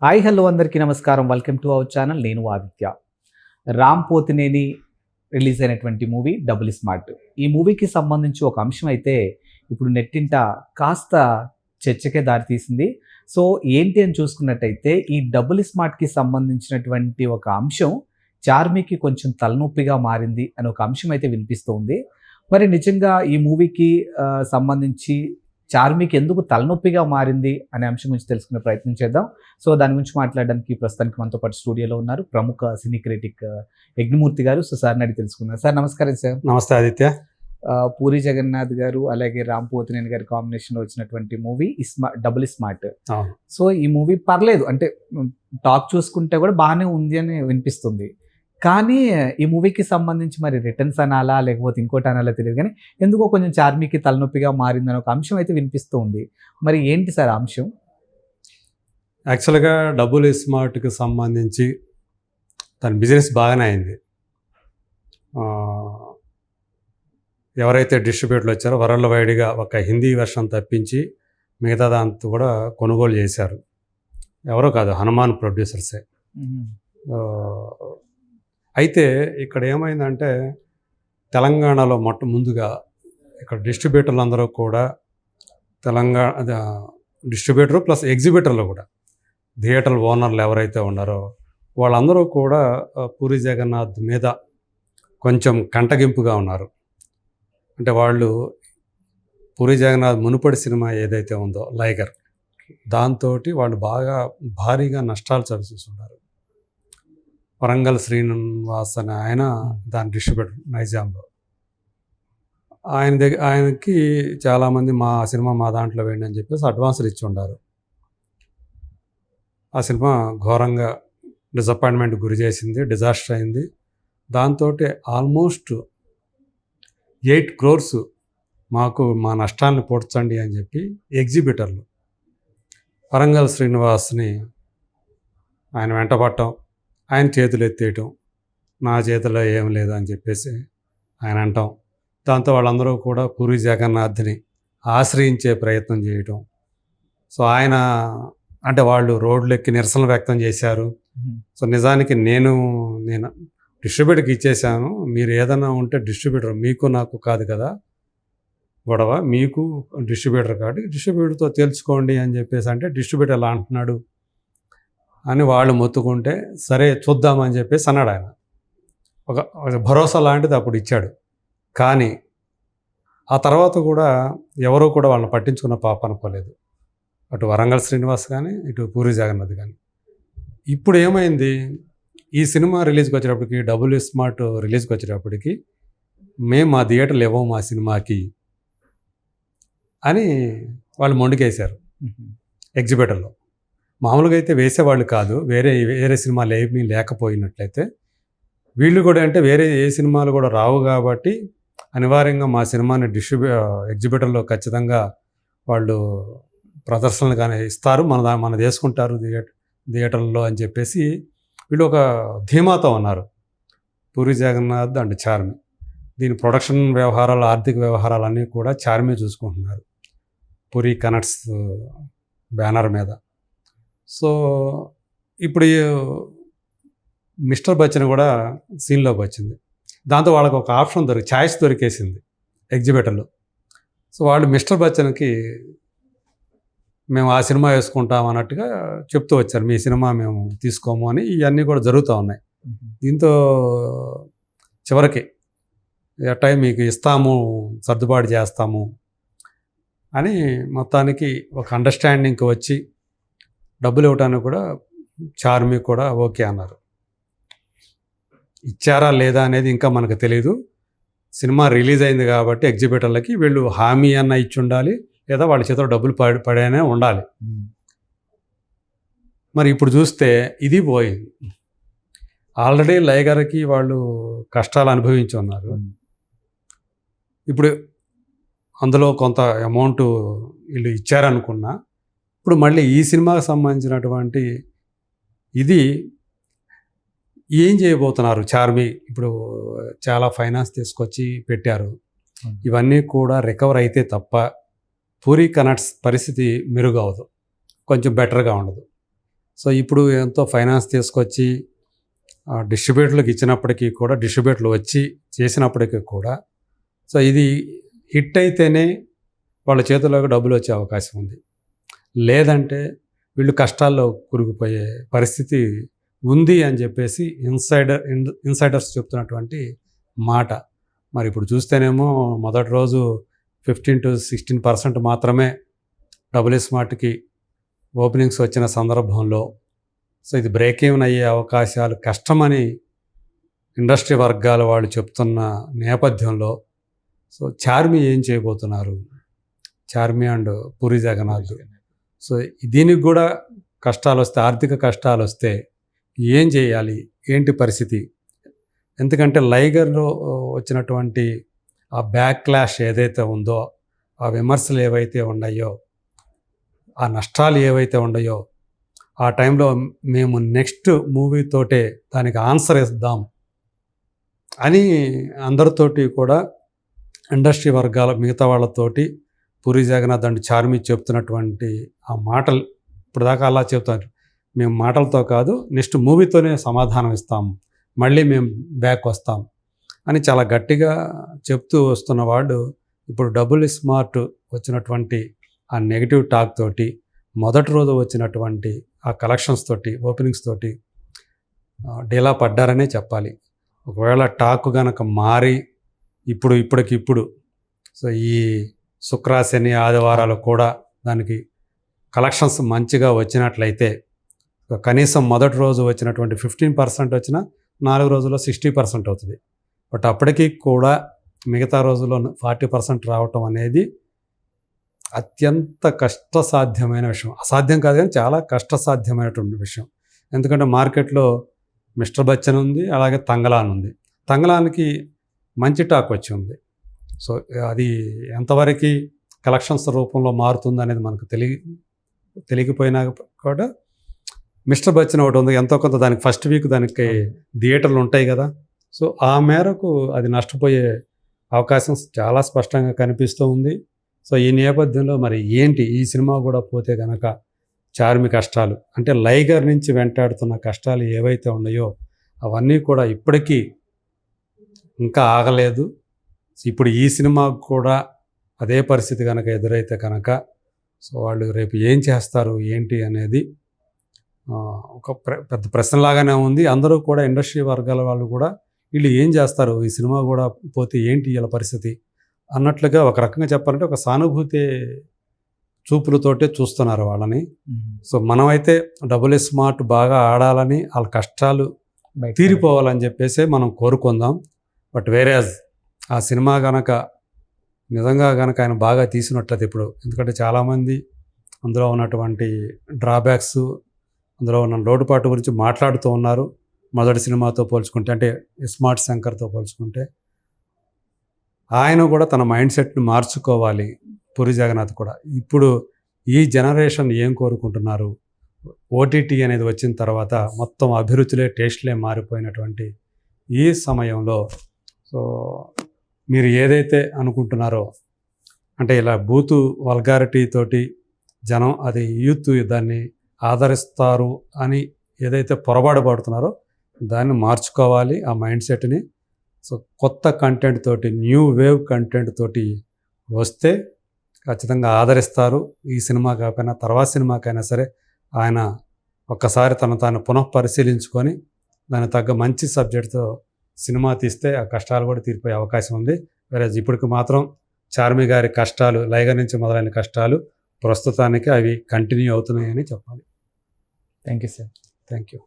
Hi hello అందరికీ నమస్కారం. Welcome to our channel. నేను ఆదిత్య. రామ్ పోతినేని రిలీజ్ అయినటువంటి మూవీ డబుల్ స్మార్ట్. ఈ మూవీకి సంబంధించి ఒక అంశం అయితే ఇప్పుడు నెట్టింట కాస్త చర్చకే దారితీసింది. సో ఏంటి అని చూసుకున్నట్టయితే ఈ డబుల్ స్మార్ట్కి సంబంధించినటువంటి ఒక అంశం చార్మీకి కొంచెం తలనొప్పిగా మారింది అని ఒక అంశం అయితే వినిపిస్తుంది. మరి నిజంగా ఈ మూవీకి సంబంధించి చార్మీకి ఎందుకు తలనొప్పిగా మారింది అనే అంశం గురించి తెలుసుకునే ప్రయత్నం చేద్దాం. సో దాని గురించి మాట్లాడడానికి ప్రస్తుతానికి మనతో పాటు స్టూడియోలో ఉన్నారు ప్రముఖ సినీ క్రిటిక్ యజ్ఞమూర్తి గారు. సో సార్ని అడిగి తెలుసుకున్నారు. సార్ నమస్కారం. సార్ నమస్తే ఆదిత్య. పూరి జగన్నాథ్ గారు అలాగే రామ్ పోతినేని గారి కాంబినేషన్లో వచ్చినటువంటి మూవీ డబుల్ స్మార్ట్. సో ఈ మూవీ పర్లేదు, అంటే టాక్ చూసుకుంటే కూడా బాగానే ఉంది అని వినిపిస్తుంది. కానీ ఈ మూవీకి సంబంధించి మరి రిటర్న్స్ అనాలా లేకపోతే ఇంకోటి అనాలా తెలియదు, కానీ ఎందుకో కొంచెం చార్మీకి తలనొప్పిగా మారిందని ఒక అంశం అయితే వినిపిస్తూ ఉంది. మరి ఏంటి సార్ ఆ అంశం? యాక్చువల్గా డబుల్ స్మార్ట్కి సంబంధించి తన బిజినెస్ బాగానే అయింది. ఎవరైతే డిస్ట్రిబ్యూటర్లు వచ్చారో వరల్డ్ వైడ్గా ఒక హిందీ వెర్షన్ తప్పించి మిగతా దాంతో కూడా కొనుగోలు చేశారు. ఎవరో కాదు, హనుమాన్ ప్రొడ్యూసర్సే. అయితే ఇక్కడ ఏమైందంటే తెలంగాణలో ముందుగా ఇక్కడ డిస్ట్రిబ్యూటర్లు అందరూ కూడా డిస్ట్రిబ్యూటర్ ప్లస్ ఎగ్జిబిటర్లు కూడా థియేటర్ ఓనర్లు ఎవరైతే ఉన్నారో వాళ్ళందరూ కూడా పూరి జగన్నాథ్ మీద కొంచెం కంటగింపుగా ఉన్నారు. అంటే వాళ్ళు పూరి జగన్నాథ్ మునుపటి సినిమా ఏదైతే ఉందో లైగర్, దాంతో వాళ్ళు బాగా భారీగా నష్టాలు చవిచూస్తున్నారు. వరంగల్ శ్రీనివాస్ అని ఆయన దాని డిస్ట్రిబ్యూటర్ నైజాంలో. ఆయనకి చాలామంది మా సినిమా మా దాంట్లో వేయండి అని చెప్పేసి అడ్వాన్సులు ఇచ్చి ఉండారు. ఆ సినిమా ఘోరంగా డిసప్పాయింట్మెంట్ గురి చేసింది, డిజాస్టర్ అయింది. దాంతో ఆల్మోస్ట్ 8 crores మాకు మా నష్టాన్ని పూడ్చండి అని చెప్పి ఎగ్జిబిటర్లు వరంగల్ శ్రీనివాస్ని ఆయన వెంటపడటం, ఆయన చేతులు ఎత్తేయటం, నా చేతిలో ఏం లేదు అని చెప్పేసి ఆయన అంటాం. దాంతో వాళ్ళందరూ కూడా పూరి జగన్నాథ్ని ఆశ్రయించే ప్రయత్నం చేయటం. సో ఆయన అంటే వాళ్ళు రోడ్లెక్కి నిరసన వ్యక్తం చేశారు. సో నిజానికి నేను డిస్ట్రిబ్యూటర్కి ఇచ్చేసాను, మీరు ఏదైనా ఉంటే డిస్ట్రిబ్యూటర్ మీకు నాకు కాదు కదా గొడవ, మీకు డిస్ట్రిబ్యూటర్ కాదు, డిస్ట్రిబ్యూటర్తో తేల్చుకోండి అని చెప్పేసి అంటే డిస్ట్రిబ్యూటర్ ఎలా అంటున్నాడు అని వాళ్ళు మొత్తుకుంటే సరే చూద్దామని చెప్పేసి అన్నాడు. ఆయన ఒక భరోసా లాంటిది అప్పుడు ఇచ్చాడు. కానీ ఆ తర్వాత కూడా ఎవరూ కూడా వాళ్ళని పట్టించుకున్న పాప అనుకోలేదు, అటు వరంగల్ శ్రీనివాస్ కానీ ఇటు పూరి జగన్నాథ్ కానీ. ఇప్పుడు ఏమైంది, ఈ సినిమా రిలీజ్కి వచ్చేటప్పటికి డబుల్ స్మార్ట్ రిలీజ్కి వచ్చేటప్పటికి మేము మా థియేటర్లు ఇవ్వము మా సినిమాకి అని వాళ్ళు మొండికేశారు. ఎగ్జిబిటర్లో మామూలుగా అయితే వేసేవాళ్ళు కాదు, వేరే సినిమాలు ఏమీ లేకపోయినట్లయితే వీళ్ళు కూడా అంటే వేరే ఏ సినిమాలు కూడా రావు కాబట్టి అనివార్యంగా మా సినిమాని ఎగ్జిబిటర్లో ఖచ్చితంగా వాళ్ళు ప్రదర్శనలు కానీ ఇస్తారు, మన చేసుకుంటారు థియేటర్లో అని చెప్పేసి వీళ్ళు ఒక ధీమాతో ఉన్నారు. పూరి జగన్నాథ్ అండ్ చార్మి, దీని ప్రొడక్షన్ వ్యవహారాలు, ఆర్థిక వ్యవహారాలన్నీ కూడా చార్మి చూసుకుంటున్నారు పూరి కనెక్ట్స్ బ్యానర్ మీద. సో ఇప్పుడు మిస్టర్ బచ్చన్ కూడా సీన్లోకి వచ్చింది. దాంతో వాళ్ళకి ఒక ఆప్షన్ ఛాయిస్ దొరికేసింది ఎగ్జిబిటర్లో. సో వాళ్ళు మిస్టర్ బచ్చన్కి మేము ఆ సినిమా వేసుకుంటాం అన్నట్టుగా చెప్తూ వచ్చారు, మీ సినిమా మేము తీసుకోము అని. ఇవన్నీ కూడా జరుగుతూ ఉన్నాయి. దీంతో చివరికి ఎట్టా మీకు ఇస్తాము, సర్దుబాటు చేస్తాము అని మొత్తానికి ఒక అండర్స్టాండింగ్కి వచ్చి డబ్బులు ఇవ్వడానికి కూడా చార్మి కూడా ఓకే అన్నారు. ఇచ్చారా లేదా అనేది ఇంకా మనకు తెలియదు. సినిమా రిలీజ్ అయింది కాబట్టి ఎగ్జిబిటర్లకి వీళ్ళు హామీ అన్న ఇచ్చి ఉండాలి, లేదా వాళ్ళ చేతిలో డబ్బులు పడేనే ఉండాలి. మరి ఇప్పుడు చూస్తే ఇది పోయింది. ఆల్రెడీ లైగర్కి వాళ్ళు కష్టాలు అనుభవించి ఉన్నారు. ఇప్పుడు అందులో కొంత అమౌంట్ వీళ్ళు ఇచ్చారనుకున్నా, ఇప్పుడు మళ్ళీ ఈ సినిమాకి సంబంధించినటువంటి ఇది ఏం చేయబోతున్నారు చార్మి? ఇప్పుడు చాలా ఫైనాన్స్ తీసుకొచ్చి పెట్టారు. ఇవన్నీ కూడా రికవర్ అయితే తప్ప పూరి కనెక్ట్స్ పరిస్థితి మెరుగవదు, కొంచెం బెటర్గా ఉండదు. సో ఇప్పుడు ఎంతో ఫైనాన్స్ తీసుకొచ్చి డిస్ట్రిబ్యూటర్లకు ఇచ్చినప్పటికీ కూడా, డిస్ట్రిబ్యూటర్లు వచ్చి చేసినప్పటికీ కూడా, సో ఇది హిట్ అయితేనే వాళ్ళ చేతుల్లోకి డబ్బులు వచ్చే అవకాశం ఉంది. లేదంటే వీళ్ళు కష్టాల్లో కూరుకుపోయే పరిస్థితి ఉంది అని చెప్పేసి ఇన్సైడర్స్ చెప్తున్నటువంటి మాట. మరి ఇప్పుడు చూస్తేనేమో మొదటి రోజు 15-16% మాత్రమే డబుల్ స్మార్ట్కి ఓపెనింగ్స్ వచ్చిన సందర్భంలో, సో ఇది బ్రేక్ ఈవెన్ అయ్యే అవకాశాలు కష్టమని ఇండస్ట్రీ వర్గాల వాళ్ళు చెప్తున్న నేపథ్యంలో, సో చార్మి ఏం చేయబోతున్నారు, చార్మి అండ్ పూరి జగన్నాథ్, సో దీనికి కూడా కష్టాలు వస్తే, ఆర్థిక కష్టాలు వస్తే ఏం చేయాలి, ఏంటి పరిస్థితి? ఎందుకంటే లైగర్లో వచ్చినటువంటి ఆ బ్యాక్లాష్ ఏదైతే ఉందో, ఆ విమర్శలు ఏవైతే ఉన్నాయో, ఆ నష్టాలు ఏవైతే ఉన్నాయో, ఆ టైంలో మేము నెక్స్ట్ మూవీతోటే దానికి ఆన్సర్ ఇద్దాం అని అందరితోటి కూడా ఇండస్ట్రీ వర్గాల మిగతా వాళ్ళతోటి పూరి జగన్నాథ్ అండ్ చార్మి చెప్తున్నటువంటి ఆ మాటలు ఇప్పుడు దాకా అలా చెప్తారు. మేము మాటలతో కాదు, నెక్స్ట్ మూవీతోనే సమాధానం ఇస్తాం, మళ్ళీ మేము బ్యాక్ వస్తాం అని చాలా గట్టిగా చెప్తూ వస్తున్న వాడు ఇప్పుడు డబుల్ స్మార్ట్ వచ్చినటువంటి ఆ నెగిటివ్ టాక్ తోటి, మొదటి రోజు వచ్చినటువంటి ఆ కలెక్షన్స్ తోటి, ఓపెనింగ్స్ తోటి డీలా పడ్డారనే చెప్పాలి. ఒకవేళ టాక్ కనుక మారి ఇప్పటికిప్పుడు సో ఈ శుక్ర శని ఆదివారాలు కూడా దానికి కలెక్షన్స్ మంచిగా వచ్చినట్లయితే, కనీసం మొదటి రోజు వచ్చినటువంటి 15% వచ్చినా 4 రోజుల్లో 60% అవుతుంది. బట్ అప్పటికీ కూడా మిగతా రోజుల్లో 40% రావటం అనేది అత్యంత కష్టసాధ్యమైన విషయం. అసాధ్యం కాదు కానీ చాలా కష్టసాధ్యమైనటువంటి విషయం. ఎందుకంటే మార్కెట్లో మిస్టర్ బచ్చన్ ఉంది, అలాగే తంగలాన్ ఉంది. తంగలాన్కి మంచి టాక్ వచ్చి ఉంది. సో అది ఎంతవరకు కలెక్షన్స్ రూపంలో మారుతుంది అనేది మనకు తెలియకపోయినా కూడా మిస్టర్ బచ్చన్ ఒకటి ఉంది, ఎంతో కొంత దానికి ఫస్ట్ వీక్ దానికి థియేటర్లు ఉంటాయి కదా. సో ఆ మేరకు అది నష్టపోయే అవకాశం చాలా స్పష్టంగా కనిపిస్తూ ఉంది. సో ఈ నేపథ్యంలో మరి ఏంటి ఈ సినిమా కూడా పోతే కనుక చార్మి కష్టాలు, అంటే లైగర్ నుంచి వెంటాడుతున్న కష్టాలు ఏవైతే ఉన్నాయో అవన్నీ కూడా ఇప్పటికీ ఇంకా ఆగలేదు. ఇప్పుడు ఈ సినిమాకు కూడా అదే పరిస్థితి కనుక ఎదురైతే కనుక సో వాళ్ళు రేపు ఏం చేస్తారు ఏంటి అనేది ఒక పెద్ద ప్రశ్నలాగానే ఉంది. అందరూ కూడా ఇండస్ట్రీ వర్గాల వాళ్ళు కూడా వీళ్ళు ఏం చేస్తారు, ఈ సినిమా కూడా పోతే ఏంటి ఇలా పరిస్థితి అన్నట్లుగా ఒక రకంగా చెప్పాలంటే ఒక సానుభూతి చూపులతోటే చూస్తున్నారు వాళ్ళని. సో మనమైతే డబుల్ స్మార్ట్ బాగా ఆడాలని, వాళ్ళ కష్టాలు తీరిపోవాలని చెప్పేసి మనం కోరుకుందాం. బట్ వేరేజ్ ఆ సినిమా కనుక నిజంగా కనుక ఆయన బాగా తీసినట్లయితే ఇప్పుడు, ఎందుకంటే చాలామంది అందులో ఉన్నటువంటి డ్రాబ్యాక్స్, అందులో ఉన్న లోటుపాటు గురించి మాట్లాడుతూ ఉన్నారు. మొదటి సినిమాతో పోల్చుకుంటే, అంటే స్మార్ట్ శంకర్తో పోల్చుకుంటే ఆయన కూడా తన మైండ్ సెట్ని మార్చుకోవాలి. పూరి జగన్నాథ్ కూడా ఇప్పుడు ఈ జనరేషన్ ఏం కోరుకుంటున్నారు, ఓటీటీ అనేది వచ్చిన తర్వాత మొత్తం అభిరుచులే, టేస్ట్లే మారిపోయినటువంటి ఈ సమయంలో సో మీరు ఏదైతే అనుకుంటున్నారో, అంటే ఇలా బూతు వల్గారిటీ తోటి జనం అది యూత్ దాన్ని ఆదరిస్తారు అని ఏదైతే పొరపాటు పడుతున్నారో దాన్ని మార్చుకోవాలి ఆ మైండ్ సెట్ని. సో కొత్త కంటెంట్ తోటి, న్యూ వేవ్ కంటెంట్ తోటి వస్తే ఖచ్చితంగా ఆదరిస్తారు. ఈ సినిమా కాకపోయినా తర్వాత సినిమాకైనా సరే ఆయన ఒక్కసారి తాను పునఃపరిశీలించుకొని దానికి తగ్గ మంచి సబ్జెక్ట్తో సినిమా తీస్తే ఆ కష్టాలు కూడా తీరిపోయే అవకాశం ఉంది. వేరే ఇప్పటికి మాత్రం చార్మి గారి కష్టాలు, లైగర్ నుంచి మొదలైన కష్టాలు ప్రస్తుతానికి అవి కంటిన్యూ అవుతున్నాయని చెప్పాలి. Thank you sir. Thank you.